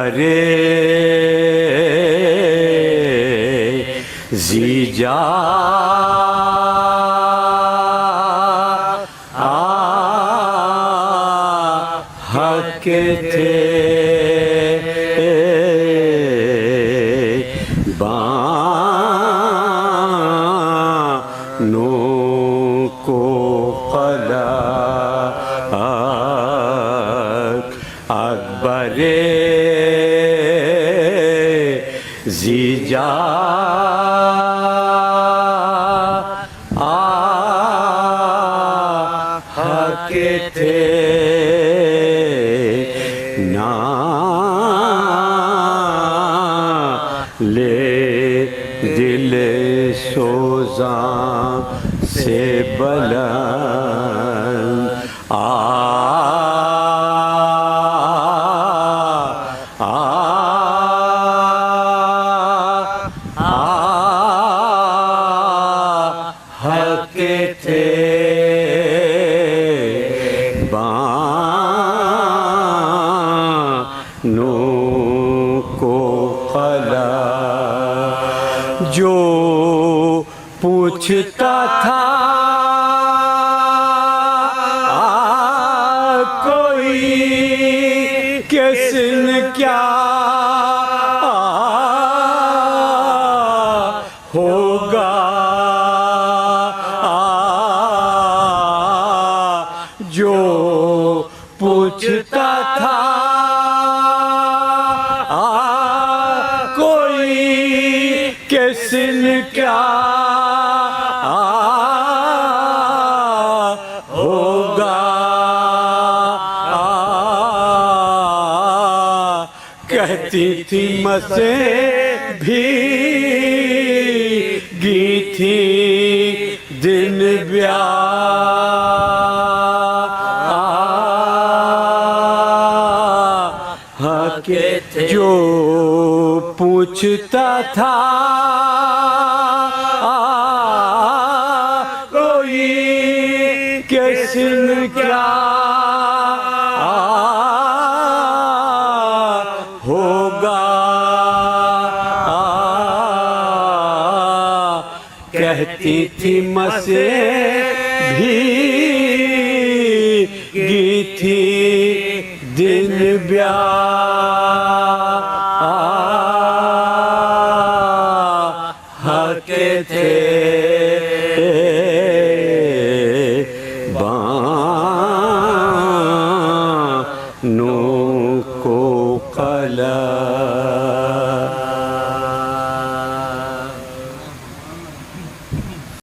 बरे जीजा हक थे बानों को कला अकबरे जीजा हक थे ना ले दिल सोजा से बुलंद हक थे बानों को कला जो पूछता था कोई किसने क्या होगा जो पूछता था कोई किसने क्या होगा कहती थी मसे भीगी थी दिन ब्याह जो पूछता था कोई किसने क्या होगा कहती थी मसे भीगी थी दिन ब्याह थे बानों को कला